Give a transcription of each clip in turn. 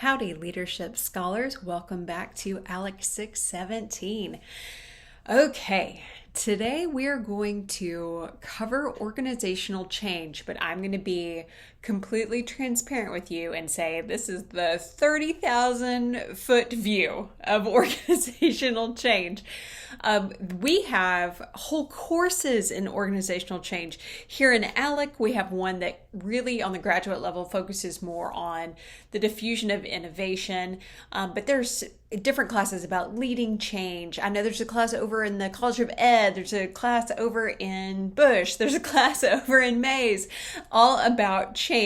Howdy, leadership scholars. Welcome back to Alex 617. Okay, today we are going to cover organizational change, but I'm going to be completely transparent with you and say this is the 30,000 foot view of organizational change. We have whole courses in organizational change. Here in ALEC, we have one that really on the graduate level focuses more on the diffusion of innovation, but there's different classes about leading change. I know there's a class over in the College of Ed, there's a class over in Bush, there's a class over in Mays, all about change.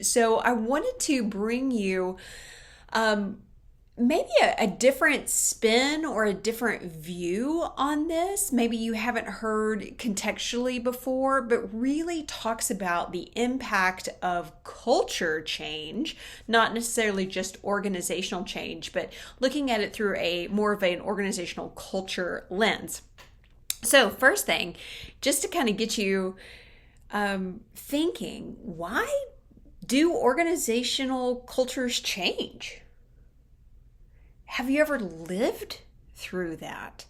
So I wanted to bring you maybe a different spin or a different view on this. Maybe you haven't heard contextually before, but really talks about the impact of culture change, not necessarily just organizational change, but looking at it through a more of an organizational culture lens. So first thing, just to kind of get you thinking, why do organizational cultures change? Have you ever lived through that?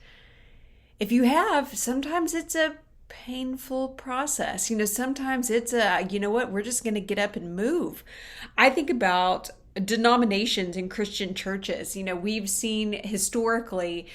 If you have, sometimes it's a painful process. Sometimes it's we're just going to get up and move. I think about denominations in Christian churches. We've seen historically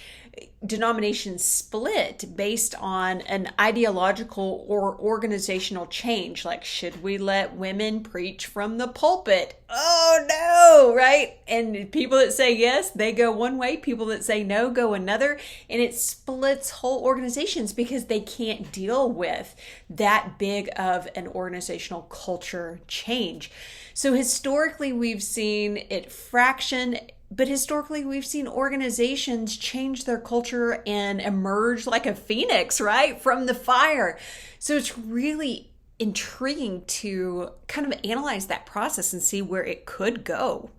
denominations split based on an ideological or organizational change. Like, should we let women preach from the pulpit? Oh no, right? And people that say yes, they go one way. People that say no go another. And it splits whole organizations because they can't deal with that big of an organizational culture change. So historically, we've seen it fraction. But historically, we've seen organizations change their culture and emerge like a phoenix, right, from the fire. So it's really intriguing to kind of analyze that process and see where it could go.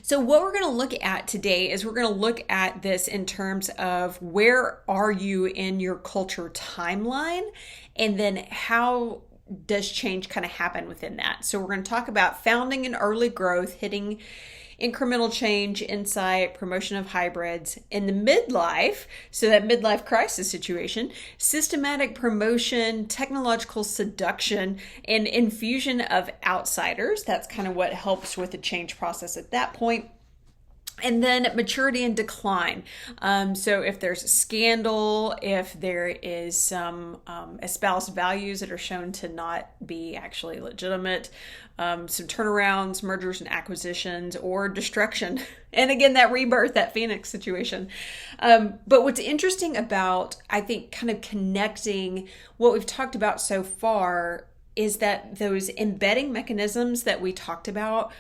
So what we're going to look at today is we're going to look at this in terms of where are you in your culture timeline, and then how does change kind of happen within that. So we're going to talk about founding and early growth, hitting incremental change, insight, promotion of hybrids in the midlife, so that midlife crisis situation, systematic promotion, technological seduction, and infusion of outsiders. That's kind of what helps with the change process at that point. And then maturity and decline. So if there's a scandal, if there is some espoused values that are shown to not be actually legitimate, some turnarounds, mergers and acquisitions, or destruction. And again, that rebirth, that Phoenix situation. But what's interesting about, I think, kind of connecting what we've talked about so far is that those embedding mechanisms that we talked about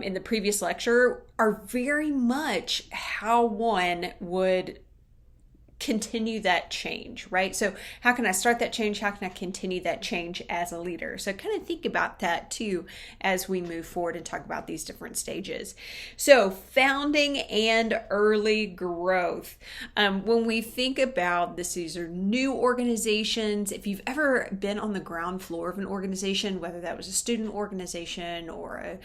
in the previous lecture are very much how one would continue that change, right? So how can I start that change? How can I continue that change as a leader? So kind of think about that too as we move forward and talk about these different stages. So founding and early growth. When we think about this, these are new organizations. If you've ever been on the ground floor of an organization, whether that was a student organization or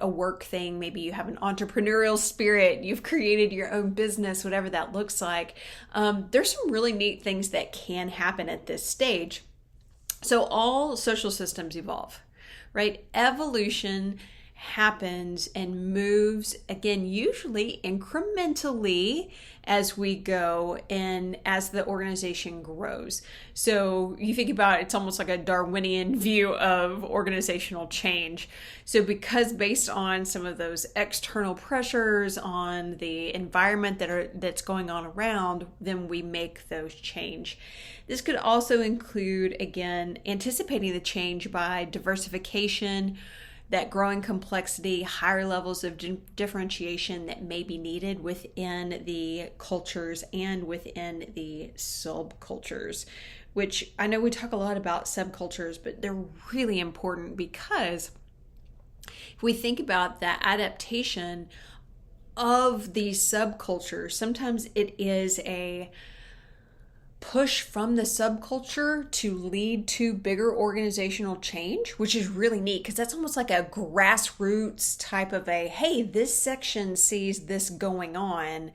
a work thing, maybe you have an entrepreneurial spirit, you've created your own business, whatever that looks like, there's some really neat things that can happen at this stage. So all social systems evolve, right? Evolution happens and moves, again, usually incrementally as we go and as the organization grows. So you think about it, it's almost like a Darwinian view of organizational change. So because based on some of those external pressures on the environment that's going on around, then we make those change. This could also include, again, anticipating the change by diversification, that growing complexity, higher levels of differentiation that may be needed within the cultures and within the subcultures, which I know we talk a lot about subcultures, but they're really important because if we think about that adaptation of these subcultures, sometimes it is a push from the subculture to lead to bigger organizational change, which is really neat because that's almost like a grassroots type of a, hey, this section sees this going on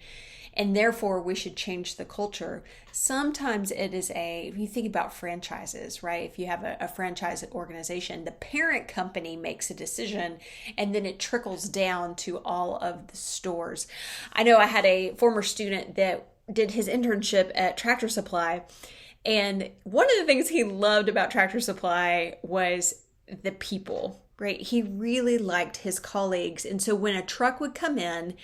and therefore we should change the culture. Sometimes it is if you think about franchises, right? If you have a franchise organization, the parent company makes a decision and then it trickles down to all of the stores. I know I had a former student that did his internship at Tractor Supply, and one of the things he loved about Tractor Supply was the people, right? He really liked his colleagues, and so when a truck would come in,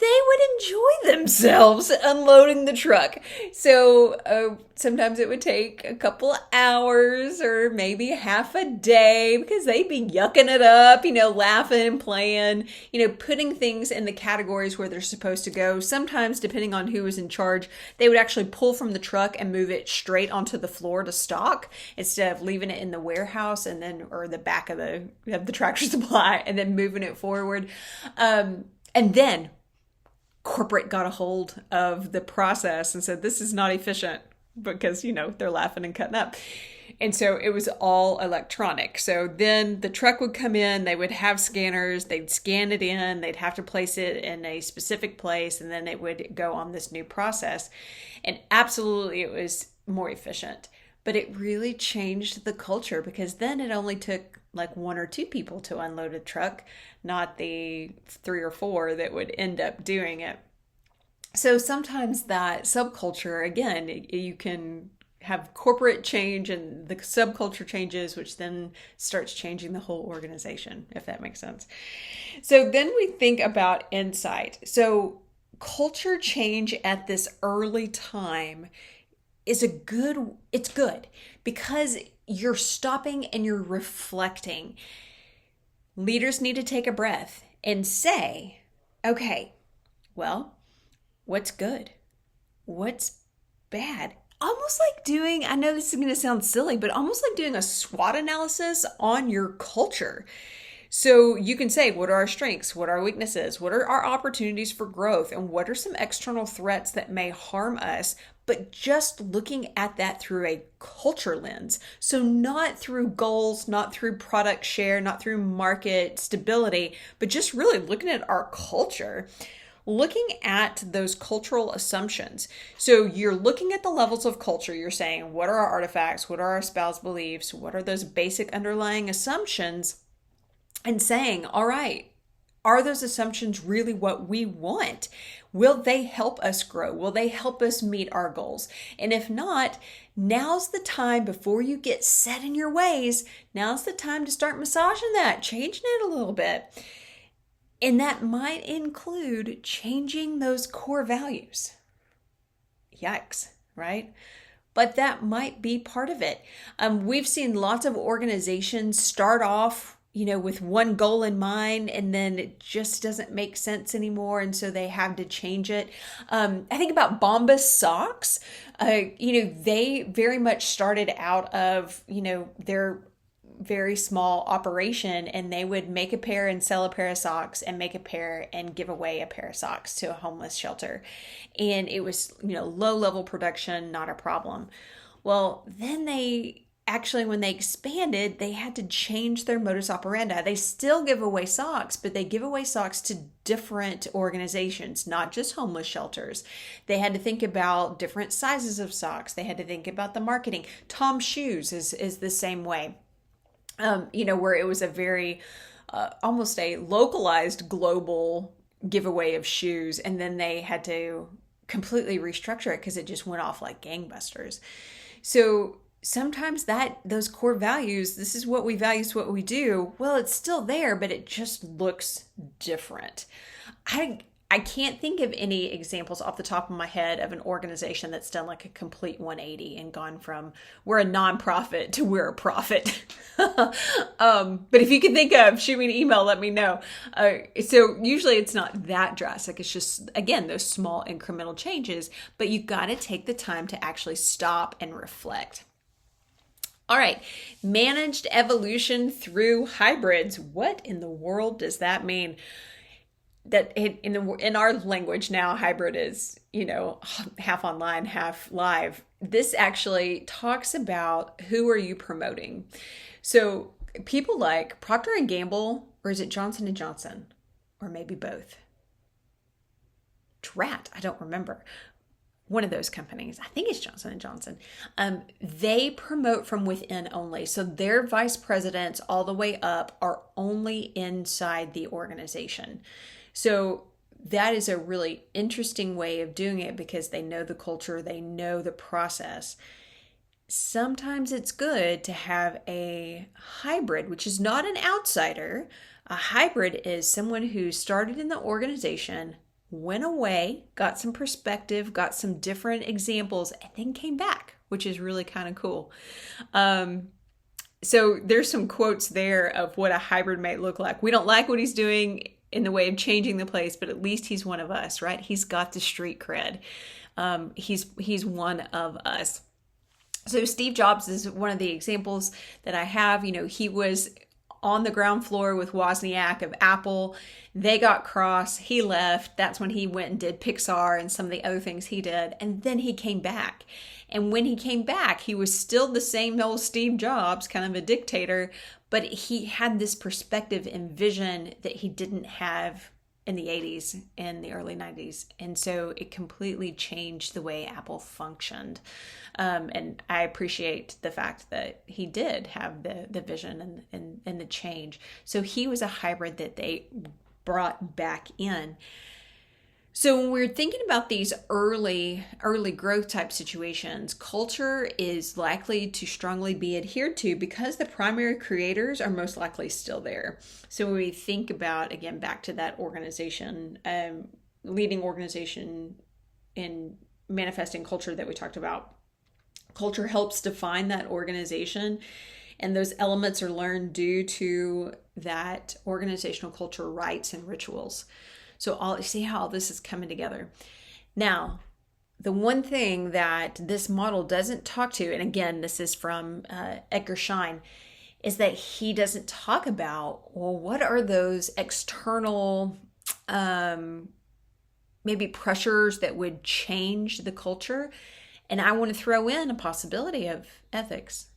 they would enjoy themselves unloading the truck. So sometimes it would take a couple of hours or maybe half a day because they'd be yucking it up, laughing and playing, putting things in the categories where they're supposed to go. Sometimes, depending on who was in charge, they would actually pull from the truck and move it straight onto the floor to stock instead of leaving it in the warehouse or the back of the Tractor Supply and then moving it forward. And then corporate got a hold of the process and said, this is not efficient because, they're laughing and cutting up. And so it was all electronic. So then the truck would come in, they would have scanners, they'd scan it in, they'd have to place it in a specific place, and then it would go on this new process. And absolutely it was more efficient. But it really changed the culture because then it only took like 1 or 2 people to unload a truck, not the 3 or 4 that would end up doing it. So sometimes that subculture, again, you can have corporate change and the subculture changes, which then starts changing the whole organization, if that makes sense. So then we think about insight. So culture change at this early time it's good because you're stopping and you're reflecting. Leaders need to take a breath and say, okay, well, what's good? What's bad? Almost like I know this is going to sound silly, but almost like doing a SWOT analysis on your culture. So you can say, what are our strengths? What are our weaknesses? What are our opportunities for growth? And what are some external threats that may harm us? But just looking at that through a culture lens. So not through goals, not through product share, not through market stability, but just really looking at our culture. Looking at those cultural assumptions. So you're looking at the levels of culture. You're saying, what are our artifacts? What are our espoused beliefs? What are those basic underlying assumptions? And saying, all right, are those assumptions really what we want? Will they help us grow? Will they help us meet our goals? And if not, now's the time before you get set in your ways. Now's the time to start massaging that, changing it a little bit. And that might include changing those core values. Yikes, right? But that might be part of it. We've seen lots of organizations start off with one goal in mind, and then it just doesn't make sense anymore, and so they have to change it. I think about Bombas socks. They very much started out of, their very small operation, and they would make a pair and sell a pair of socks and make a pair and give away a pair of socks to a homeless shelter. And it was, low level production, not a problem. Well, then when they expanded, they had to change their modus operandi. They still give away socks, but they give away socks to different organizations, not just homeless shelters. They had to think about different sizes of socks. They had to think about the marketing. Tom's Shoes is the same way, where it was a very, almost a localized global giveaway of shoes. And then they had to completely restructure it because it just went off like gangbusters. So sometimes those core values, this is what we value, is what we do. Well, it's still there, but it just looks different. I can't think of any examples off the top of my head of an organization that's done like a complete 180 and gone from we're a nonprofit to we're a profit. But if you can think of, shoot me an email, let me know. So usually it's not that drastic. It's just, again, those small incremental changes, but you've got to take the time to actually stop and reflect. All right, managed evolution through hybrids. What in the world does that mean? in our language now, hybrid is, half online, half live. This actually talks about who are you promoting. So people like Procter and Gamble, or is it Johnson and Johnson, or maybe both? Drat, I don't remember. One of those companies, I think it's Johnson and Johnson. They promote from within only. So their vice presidents all the way up are only inside the organization. So that is a really interesting way of doing it because they know the culture, they know the process. Sometimes it's good to have a hybrid, which is not an outsider. A hybrid is someone who started in the organization, went away, got some perspective, got some different examples, and then came back, which is really kind of cool. So there's some quotes there of what a hybrid might look like. We don't like what he's doing in the way of changing the place, but at least he's one of us, right? He's got the street cred. He's one of us. So Steve Jobs is one of the examples that I have. He was on the ground floor with Wozniak of Apple. They got cross. He left. That's when he went and did Pixar and some of the other things he did. And then he came back. And when he came back, he was still the same old Steve Jobs, kind of a dictator, but he had this perspective and vision that he didn't have in the 80s and the early 90s. And so it completely changed the way Apple functioned. And I appreciate the fact that he did have the vision and the change. So he was a hybrid that they brought back in. So when we're thinking about these early growth type situations, culture is likely to strongly be adhered to because the primary creators are most likely still there. So when we think about, again, back to that organization, leading organization in manifesting culture that we talked about, culture helps define that organization, and those elements are learned due to that organizational culture rites and rituals. So see how all this is coming together. Now, the one thing that this model doesn't talk to, and again, this is from Edgar Schein, is that he doesn't talk about, well, what are those external maybe pressures that would change the culture? And I want to throw in a possibility of ethics.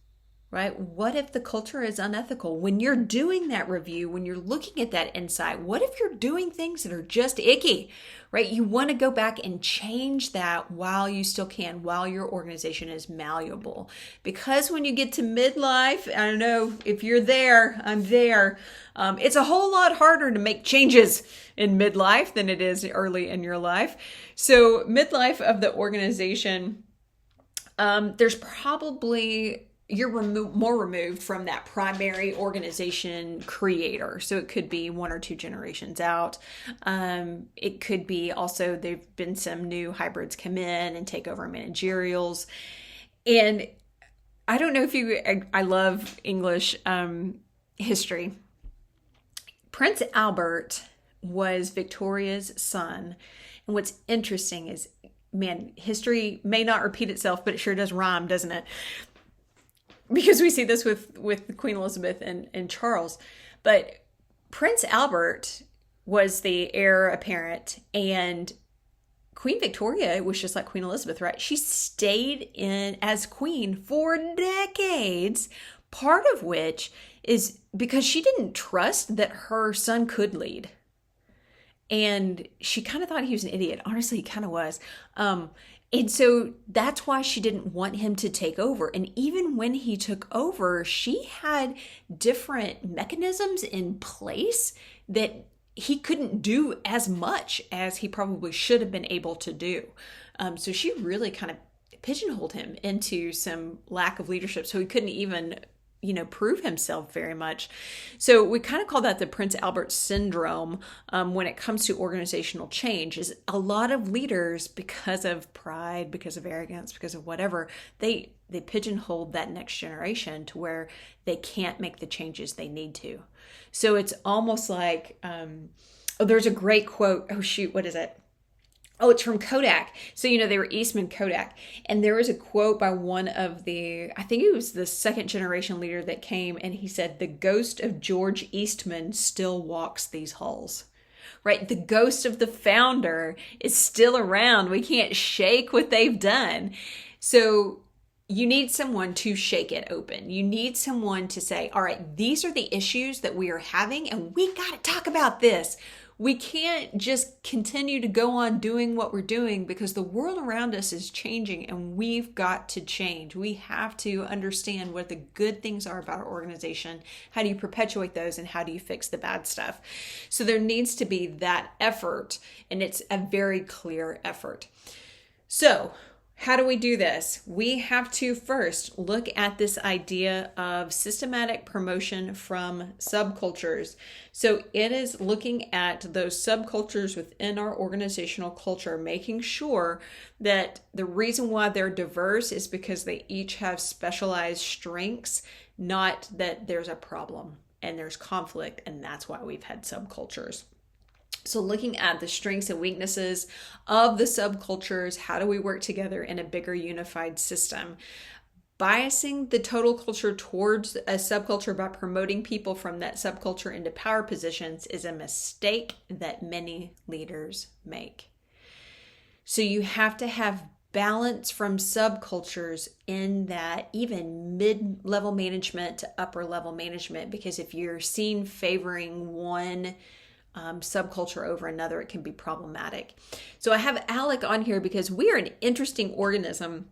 Right? What if the culture is unethical? When you're doing that review, when you're looking at that insight, what if you're doing things that are just icky, right? You want to go back and change that while you still can, while your organization is malleable. Because when you get to midlife, I don't know if you're there, I'm there. It's a whole lot harder to make changes in midlife than it is early in your life. So midlife of the organization, there's probably you're more removed from that primary organization creator. So it could be 1 or 2 generations out. It could be also there've been some new hybrids come in and take over managerials. And I don't know if I love English history. Prince Albert was Victoria's son. And what's interesting is, man, history may not repeat itself, but it sure does rhyme, doesn't it? Because we see this with Queen Elizabeth and Charles. But Prince Albert was the heir apparent, and Queen Victoria was just like Queen Elizabeth, right? She stayed in as queen for decades, part of which is because she didn't trust that her son could lead. And she kind of thought he was an idiot. Honestly, he kind of was. And so that's why she didn't want him to take over. And even when he took over, she had different mechanisms in place that he couldn't do as much as he probably should have been able to do. So she really kind of pigeonholed him into some lack of leadership. So he couldn't even prove himself very much. So we kind of call that the Prince Albert syndrome when it comes to organizational change. Is a lot of leaders, because of pride, because of arrogance, because of whatever, they pigeonhole that next generation to where they can't make the changes they need to. So it's almost like, there's a great quote. Oh shoot, what is it? Oh, it's from Kodak. So, they were Eastman Kodak. And there was a quote by one of I think it was the second generation leader that came, and he said, "The ghost of George Eastman still walks these halls." right? The ghost of the founder is still around. We can't shake what they've done. So you need someone to shake it open. You need someone to say, all right, these are the issues that we are having, and we got to talk about this. We can't just continue to go on doing what we're doing because the world around us is changing and we've got to change. We have to understand what the good things are about our organization. How do you perpetuate those and how do you fix the bad stuff? So there needs to be that effort, and it's a very clear effort. So how do we do this? We have to first look at this idea of systematic promotion from subcultures. So it is looking at those subcultures within our organizational culture, making sure that the reason why they're diverse is because they each have specialized strengths, not that there's a problem and there's conflict, and that's why we've had subcultures. So looking at the strengths and weaknesses of the subcultures, how do we work together in a bigger unified system? Biasing the total culture towards a subculture by promoting people from that subculture into power positions is a mistake that many leaders make. So you have to have balance from subcultures in that even mid-level management to upper level management, because if you're seen favoring one subculture over another, it can be problematic. So I have Alec on here because we are an interesting organism.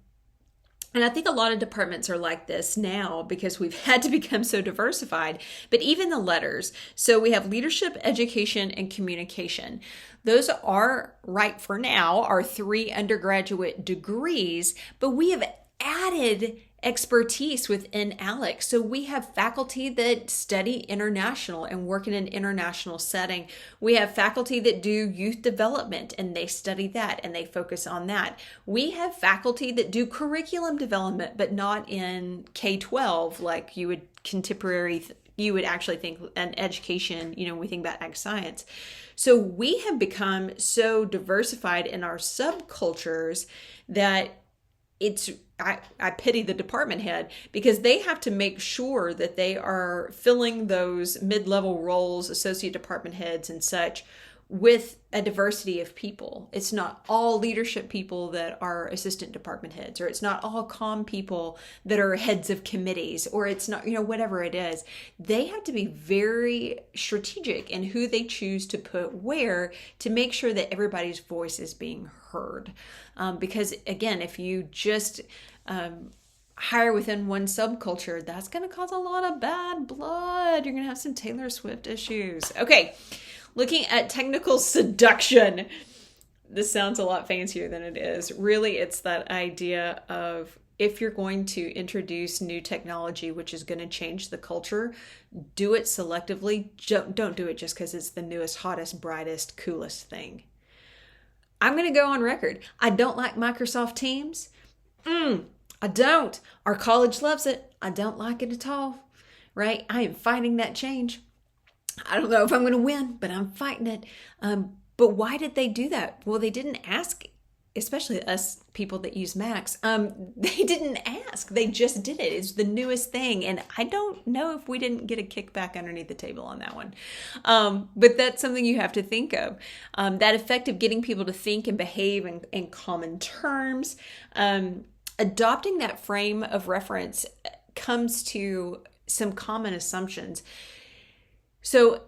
And I think a lot of departments are like this now because we've had to become so diversified. But even the letters. So we have leadership, education, and communication. Those are, right for now, our 3 undergraduate degrees, but we have added expertise within Alec. So we have faculty that study international and work in an international setting. We have faculty that do youth development and they study that and they focus on that. We have faculty that do curriculum development, but not in K-12 like you would you would actually think an education, we think about ag science. So we have become so diversified in our subcultures that I pity the department head because they have to make sure that they are filling those mid-level roles, associate department heads and such, with a diversity of people. It's not all leadership people that are assistant department heads, or it's not all comm people that are heads of committees, or it's not, whatever it is. They have to be very strategic in who they choose to put where to make sure that everybody's voice is being heard. Because again, if you just hire within one subculture, that's going to cause a lot of bad blood. You're going to have some Taylor Swift issues. Okay. Looking at technical seduction. This sounds a lot fancier than it is. Really, it's that idea of if you're going to introduce new technology, which is going to change the culture, do it selectively. Don't do it just because it's the newest, hottest, brightest, coolest thing. I'm going to go on record. I don't like Microsoft Teams. I don't. Our college loves it. I don't like it at all. Right? I am fighting that change. I don't know if I'm going to win, but I'm fighting it. But why did they do that? Well, they didn't ask, especially us people that use Macs. They didn't ask. They just did it. It's the newest thing. And I don't know if we didn't get a kickback underneath the table on that one. But that's something you have to think of. That effect of getting people to think and behave in common terms. Adopting that frame of reference comes to some common assumptions. So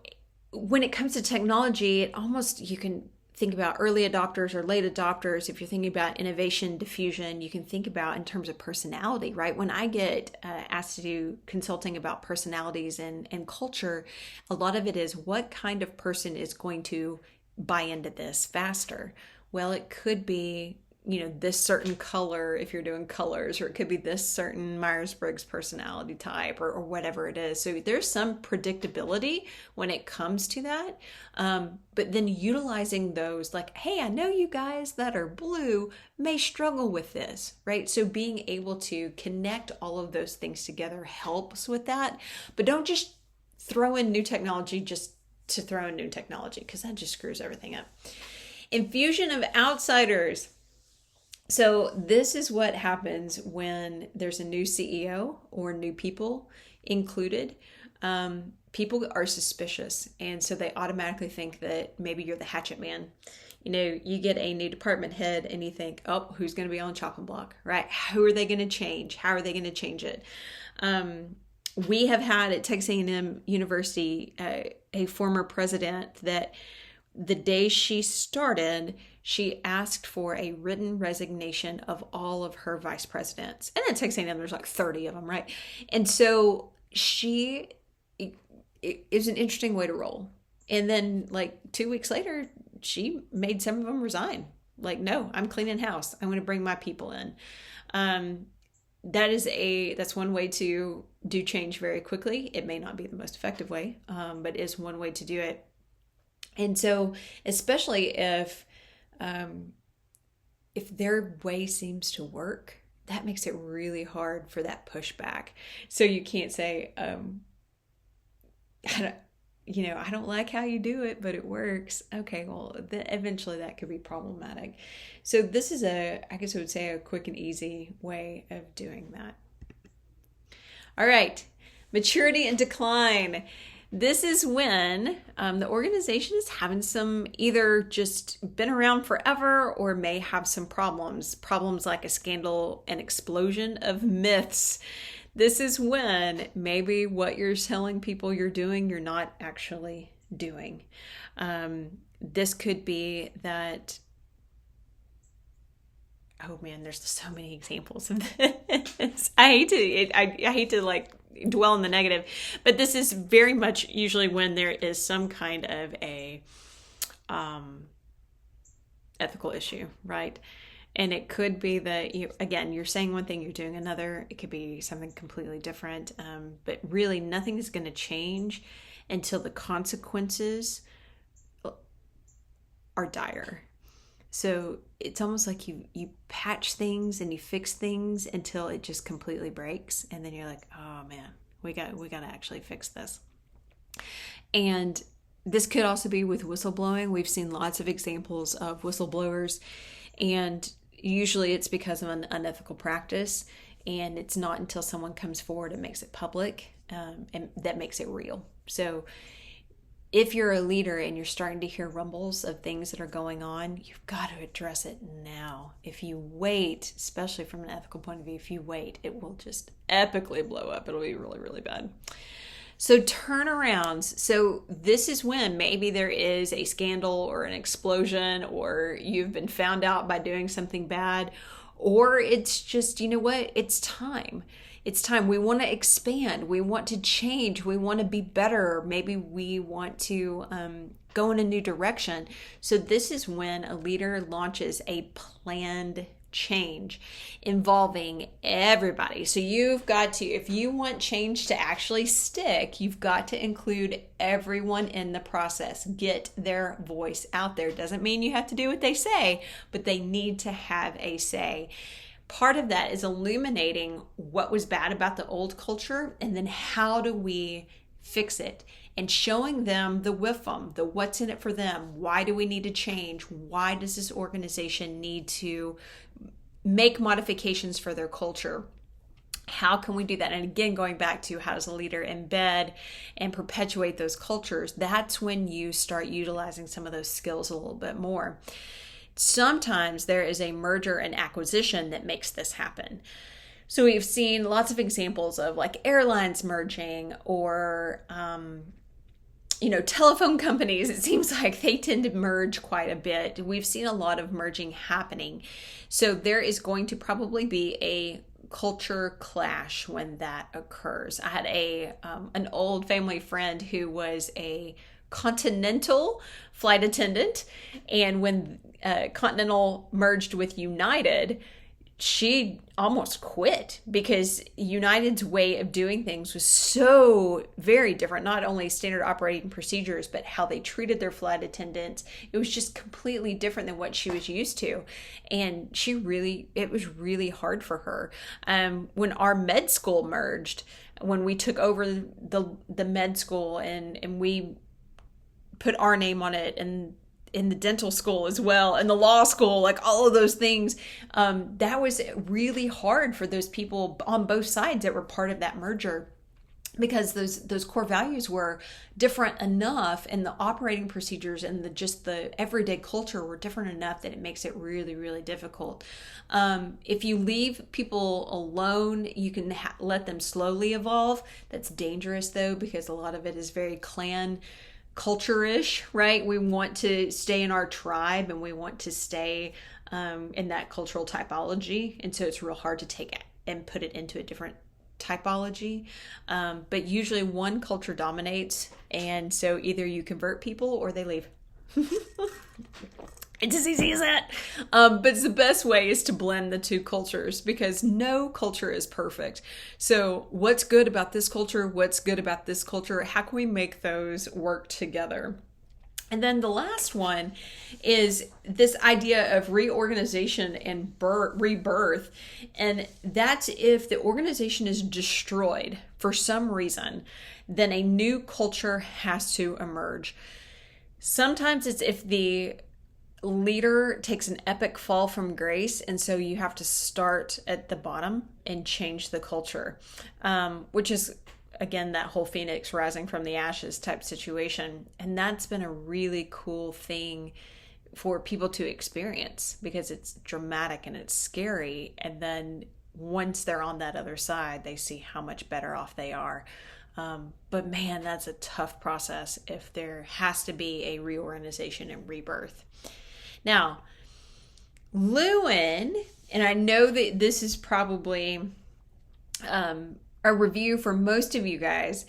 when it comes to technology, you can think about early adopters or late adopters. If you're thinking about innovation diffusion, you can think about in terms of personality, right? When I get asked to do consulting about personalities and culture, a lot of it is what kind of person is going to buy into this faster? Well, it could be this certain color if you're doing colors, or it could be this certain Myers-Briggs personality type or whatever it is. So there's some predictability when it comes to that. But then utilizing those like, hey, I know you guys that are blue may struggle with this, right? So being able to connect all of those things together helps with that. But don't just throw in new technology just to throw in new technology, because that just screws everything up. Infusion of outsiders. So this is what happens when there's a new CEO or new people included. people are suspicious, and so they automatically think that maybe you're the hatchet man. You know, you get a new department head and you think, oh, who's going to be on the chopping block, right? Who are they going to change? How are they going to change it? We have had at Texas A&M University a former president that the day she started, she asked for a written resignation of all of her vice presidents. And at Texas A&M, there's like 30 of them, right? And so it was an interesting way to roll. And then like 2 weeks later, she made some of them resign. Like, no, I'm cleaning house. I'm going to bring my people in. That's one way to do change very quickly. It may not be the most effective way, but is one way to do it. And so, especially if their way seems to work, that makes it really hard for that pushback. So you can't say, I don't like how you do it, but it works. Okay, well, eventually that could be problematic. So this is I guess I would say a quick and easy way of doing that. All right, maturity and decline. This is when the organization is having some, either just been around forever or may have some problems like a scandal, an explosion of myths. This is when maybe what you're telling people you're doing, you're not actually doing. This could be that, oh man, there's so many examples of this. I hate to like dwell on the negative, but this is very much usually when there is some kind of a ethical issue, right? And it could be that you're saying one thing, you're doing another. It could be something completely different. But really nothing is going to change until the consequences are dire. So it's almost like you patch things and you fix things until it just completely breaks. And then you're like, oh man, we got to actually fix this. And this could also be with whistleblowing. We've seen lots of examples of whistleblowers, and usually it's because of an unethical practice, and it's not until someone comes forward and makes it public and that makes it real. So if you're a leader and you're starting to hear rumbles of things that are going on, you've got to address it now. If you wait, especially from an ethical point of view, if you wait, it will just epically blow up. It'll be really, really bad. So turnarounds. So this is when maybe there is a scandal or an explosion, or you've been found out by doing something bad, or it's just, you know what, it's time. It's time. We want to expand. We want to change. We want to be better. Maybe we want to go in a new direction. So this is when a leader launches a planned change involving everybody. So you've got to, if you want change to actually stick, you've got to include everyone in the process. Get their voice out there. Doesn't mean you have to do what they say, but they need to have a say. Part of that is illuminating what was bad about the old culture, and then how do we fix it, and showing them the WIFM, the what's in it for them. Why do we need to change? Why does this organization need to make modifications for their culture? How can we do that? And again, going back to how does a leader embed and perpetuate those cultures, that's when you start utilizing some of those skills a little bit more. Sometimes there is a merger and acquisition that makes this happen. So we've seen lots of examples of like airlines merging, or telephone companies. It seems like they tend to merge quite a bit. We've seen a lot of merging happening. So there is going to probably be a culture clash when that occurs. I had an old family friend who was a Continental flight attendant, and when Continental merged with United, she almost quit because United's way of doing things was so very different. Not only standard operating procedures, but how they treated their flight attendants. It was just completely different than what she was used to. And it was really hard for her. When our med school merged, when we took over the med school and we put our name on it, and in the dental school as well, and the law school, like all of those things, that was really hard for those people on both sides that were part of that merger. because those core values were different enough, and the operating procedures and just the everyday culture were different enough that it makes it really, really difficult. If you leave people alone, you can let them slowly evolve. That's dangerous though, because a lot of it is very clan culture-ish, right? We want to stay in our tribe, and we want to stay in that cultural typology, and so it's real hard to take it and put it into a different typology. But usually one culture dominates, and so either you convert people or they leave. It's as easy as that. But the best way is to blend the two cultures, because no culture is perfect. So what's good about this culture? What's good about this culture? How can we make those work together? And then the last one is this idea of reorganization and rebirth. And that's if the organization is destroyed for some reason, then a new culture has to emerge. Sometimes it's if the leader takes an epic fall from grace, and so you have to start at the bottom and change the culture, which is, again, that whole phoenix rising from the ashes type situation. And that's been a really cool thing for people to experience, because it's dramatic and it's scary. And then once they're on that other side, they see how much better off they are. But man, that's a tough process if there has to be a reorganization and rebirth. Now, Lewin, and I know that this is probably a review for most of you guys,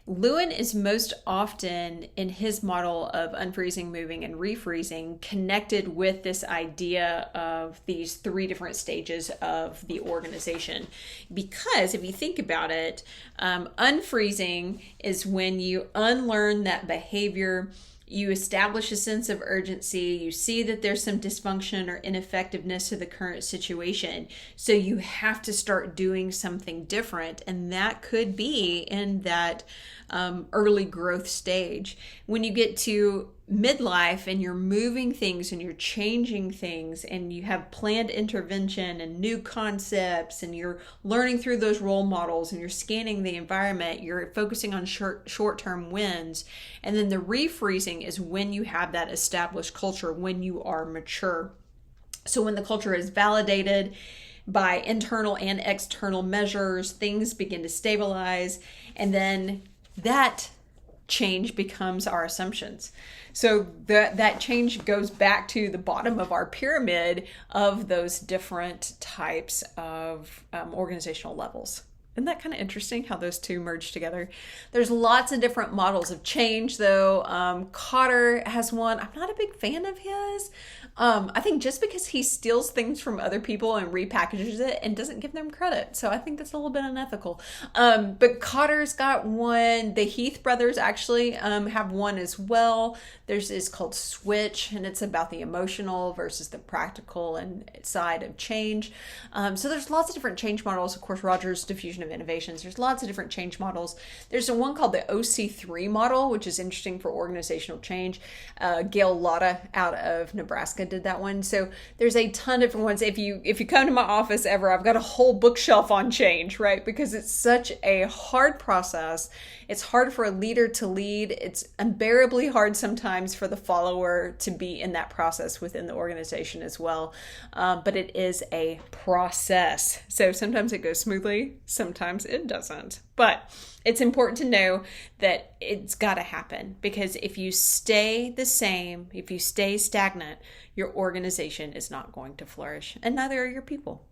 Lewin is most often in his model of unfreezing, moving, and refreezing connected with this idea of these three different stages of the organization. Because if you think about it, unfreezing is when you unlearn that behavior. You establish a sense of urgency. You see that there's some dysfunction or ineffectiveness to the current situation. So you have to start doing something different. And that could be in that early growth stage. When you get to midlife and you're moving things and you're changing things and you have planned intervention and new concepts and you're learning through those role models and you're scanning the environment, you're focusing on short-term wins. And then the refreezing is when you have that established culture, when you are mature. So when the culture is validated by internal and external measures, things begin to stabilize, and then that change becomes our assumptions. So that change goes back to the bottom of our pyramid of those different types of organizational levels. Isn't that kind of interesting how those two merge together? There's lots of different models of change, though. Cotter has one. I'm not a big fan of his. I think just because he steals things from other people and repackages it and doesn't give them credit. So I think that's a little bit unethical. But Cotter's got one. The Heath brothers actually have one as well. It's called Switch, and it's about the emotional versus the practical and side of change. So there's lots of different change models. Of course, Rogers' diffusion of innovations. There's lots of different change models. There's one called the OC3 model, which is interesting for organizational change. Gail Lotta out of Nebraska did that one. So there's a ton of different ones. If you come to my office ever, I've got a whole bookshelf on change, right? Because it's such a hard process. It's hard for a leader to lead. It's unbearably hard sometimes for the follower to be in that process within the organization as well. But it is a process. So sometimes it goes smoothly, sometimes it doesn't. But it's important to know that it's got to happen, because if you stay the same, if you stay stagnant, your organization is not going to flourish, and neither are your people.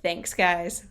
Thanks, guys.